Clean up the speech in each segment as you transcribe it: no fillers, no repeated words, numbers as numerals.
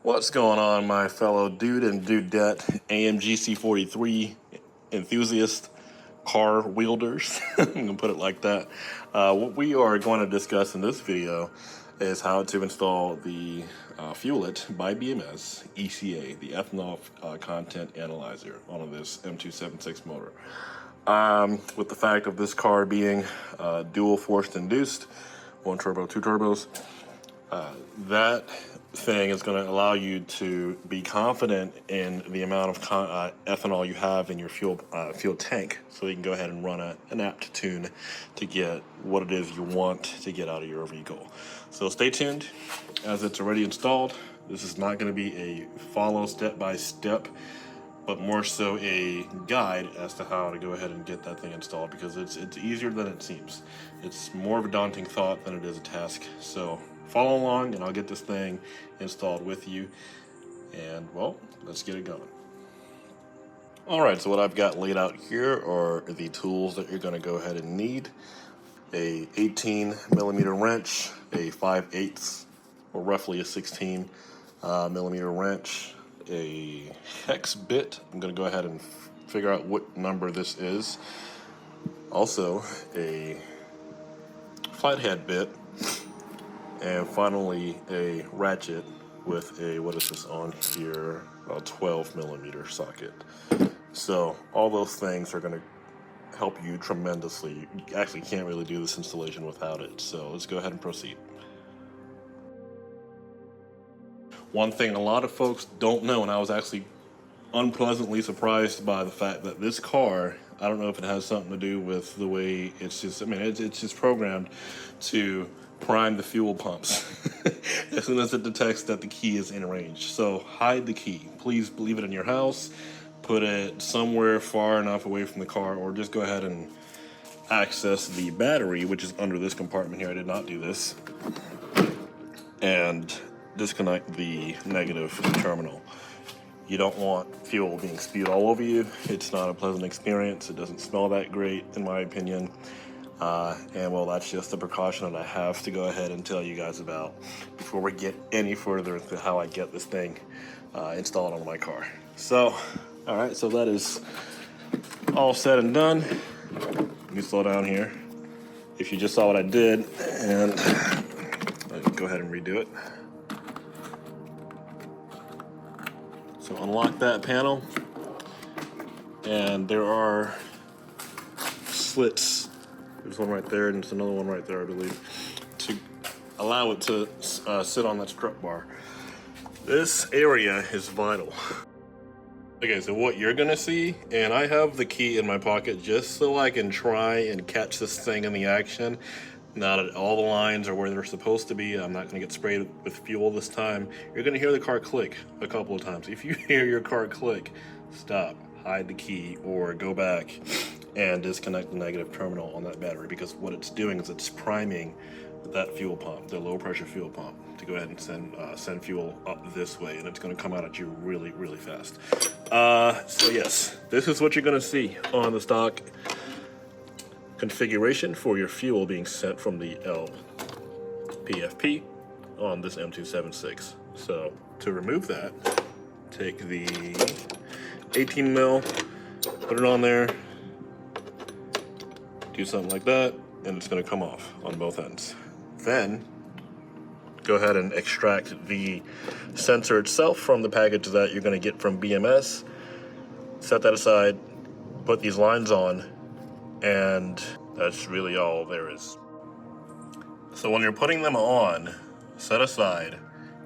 What's going on, my fellow dude and dudette AMG C43 enthusiast car wielders? I'm gonna put it like that. What we are going to discuss in this video is how to install the Fuel-IT by BMS ECA, the ethanol content analyzer on this M276 motor. With the fact of this car being dual forced induced, one turbo, two turbos, that thing is going to allow you to be confident in the amount of ethanol you have in your fuel tank, so you can go ahead and run an apt tune to get what it is you want to get out of your vehicle. So stay tuned, as it's already installed. This is not going to be a follow step-by-step, but more so a guide as to how to go ahead and get that thing installed, because it's easier than it seems. It's more of a daunting thought than it is a task. So follow along and I'll get this thing installed with you, and well, let's get it going. Alright, so what I've got laid out here are the tools that you're going to go ahead and need. A 18mm wrench, a 5/8 or roughly a 16mm wrench, a hex bit. I'm going to go ahead and figure out what number this is. Also a flathead bit, and finally a ratchet with a, what is this on here, a 12mm socket. So all those things are going to help you tremendously. You actually can't really do this installation without it, so let's go ahead and proceed. One thing a lot of folks don't know, and I was actually unpleasantly surprised by the fact that this car, I don't know if it has something to do with the way it's just, I mean, it's just programmed to prime the fuel pumps as soon as it detects that the key is in range. So hide the key. Please leave it in your house, put it somewhere far enough away from the car, or just go ahead and access the battery, which is under this compartment here. I did not do this. And disconnect the negative terminal. You don't want fuel being spewed all over you. It's not a pleasant experience. It doesn't smell that great, in my opinion. And well, that's just a precaution that I have to go ahead and tell you guys about before we get any further into how I get this thing installed on my car. So, all right, so that is all said and done. Let me slow down here. If you just saw what I did, and go ahead and redo it. So unlock that panel, and there are slits. There's one right there, and there's another one right there, I believe, to allow it to sit on that strut bar. This area is vital. Okay, so what you're gonna see, and I have the key in my pocket just so I can try and catch this thing in the action. Now that all the lines are where they're supposed to be, I'm not gonna get sprayed with fuel this time. You're gonna hear the car click a couple of times. If you hear your car click, stop, hide the key, or go back and disconnect the negative terminal on that battery, because what it's doing is it's priming that fuel pump, the low pressure fuel pump, to go ahead and send fuel up this way, and it's gonna come out at you really, really fast. So yes, this is what you're gonna see on the stock configuration for your fuel being sent from the LPFP on this M276. So to remove that, take the 18mm, put it on there, do something like that, and it's going to come off on both ends. Then go ahead and extract the sensor itself from the package that you're going to get from BMS. Set that aside, put these lines on, and that's really all there is. So when you're putting them on, set aside,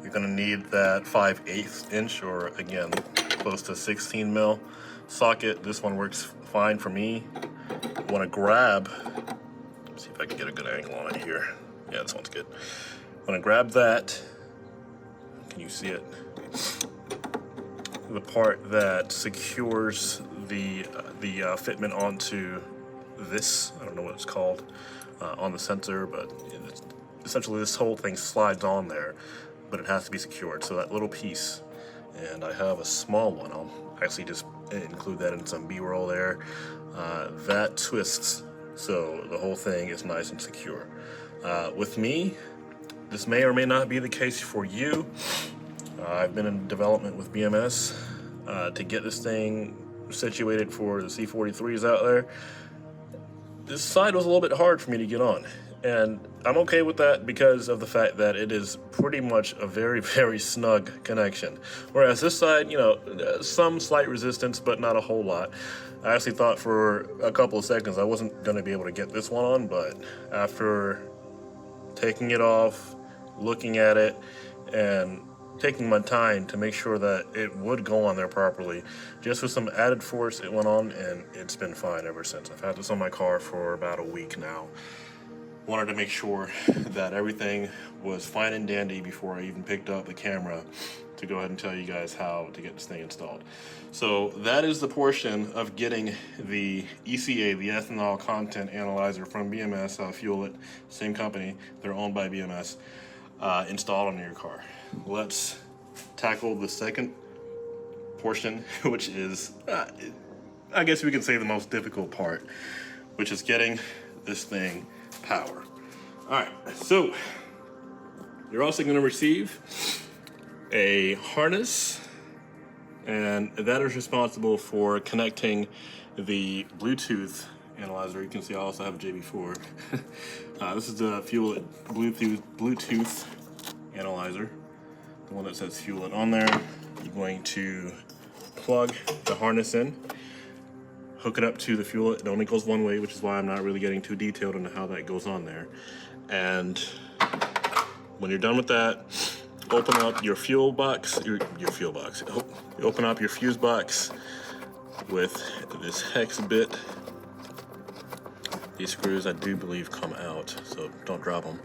you're gonna need that 5/8 inch, or again, close to 16mm socket. This one works fine for me. You wanna grab, let's see if I can get a good angle on it here. Yeah, this one's good. Wanna grab that, can you see it? The part that secures the fitment onto this, I don't know what it's called, on the sensor, but essentially this whole thing slides on there, but it has to be secured. So that little piece, and I have a small one, I'll actually just include that in some B-roll there, that twists so the whole thing is nice and secure. With me, this may or may not be the case for you. I've been in development with BMS to get this thing situated for the C43s out there. This side was a little bit hard for me to get on, and I'm okay with that because of the fact that it is pretty much a very, very snug connection. Whereas this side, you know, some slight resistance, but not a whole lot. I actually thought for a couple of seconds I wasn't going to be able to get this one on, but after taking it off, looking at it, and taking my time to make sure that it would go on there properly, just with some added force, it went on, and it's been fine ever since. I've had this on my car for about a week now. Wanted to make sure that everything was fine and dandy before I even picked up the camera to go ahead and tell you guys how to get this thing installed. So that is the portion of getting the ECA, the Ethanol Content Analyzer from BMS, Fuel-IT, same company, they're owned by BMS, installed on your car. Let's tackle the second portion, which is, I guess we can say the most difficult part, which is getting this thing power. All right, so you're also going to receive a harness, and that is responsible for connecting the Bluetooth analyzer. You can see I also have a JB4. This is the Fuel-IT Bluetooth analyzer, the one that says Fuel-IT on there. You're going to plug the harness in, hook it up to the Fuel-IT. It only goes one way, which is why I'm not really getting too detailed into how that goes on there. And when you're done with that, open up your fuel box, your fuel box. You open up your fuse box with this hex bit. These screws, I do believe, come out, so don't drop them.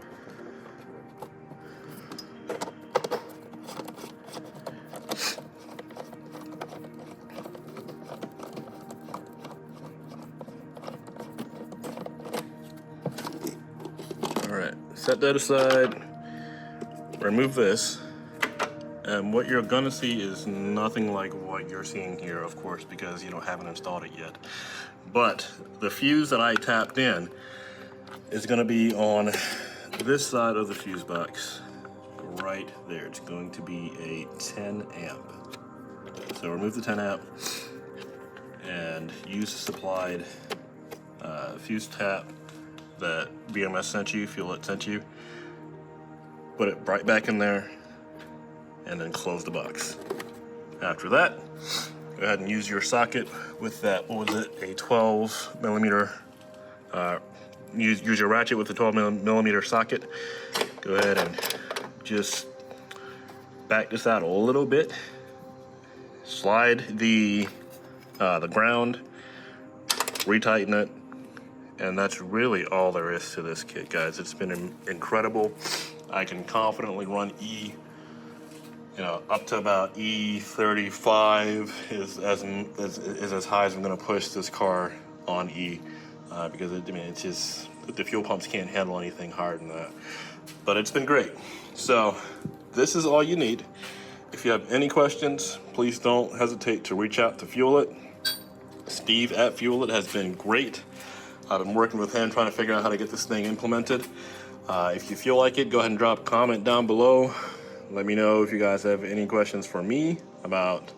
All right, set that aside, remove this, and what you're gonna see is nothing like what you're seeing here, of course, because you haven't installed it yet. But the fuse that I tapped in is gonna be on this side of the fuse box, right there. It's going to be a 10 amp. So remove the 10 amp and use the supplied fuse tap that BMS sent you, Fuel-IT sent you. Put it right back in there and then close the box. After that, go ahead and use your socket with that, what was it, a 12 millimeter, use your ratchet with the 12 millimeter socket. Go ahead and just back this out a little bit. Slide the ground, retighten it, and that's really all there is to this kit, guys. It's been incredible. I can confidently run up to about E35 is as high as I'm gonna push this car on E, because it's just, the fuel pumps can't handle anything higher than that. But it's been great. So this is all you need. If you have any questions, please don't hesitate to reach out to Fuel-IT. Steve at Fuel-IT has been great. I've been working with him trying to figure out how to get this thing implemented. If you feel like it, go ahead and drop a comment down below. Let me know if you guys have any questions for me about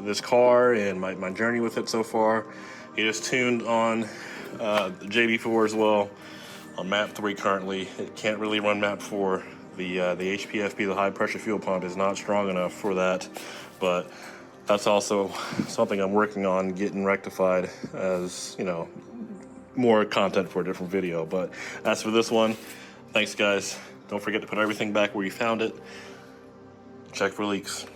this car and my journey with it so far. It is tuned on the JB4 as well, on map 3 currently. It can't really run map 4. The HPFP, the high pressure fuel pump, is not strong enough for that, but that's also something I'm working on getting rectified, as more content for a different video. But as for this one, thanks guys. Don't forget to put everything back where you found it. Check for leaks.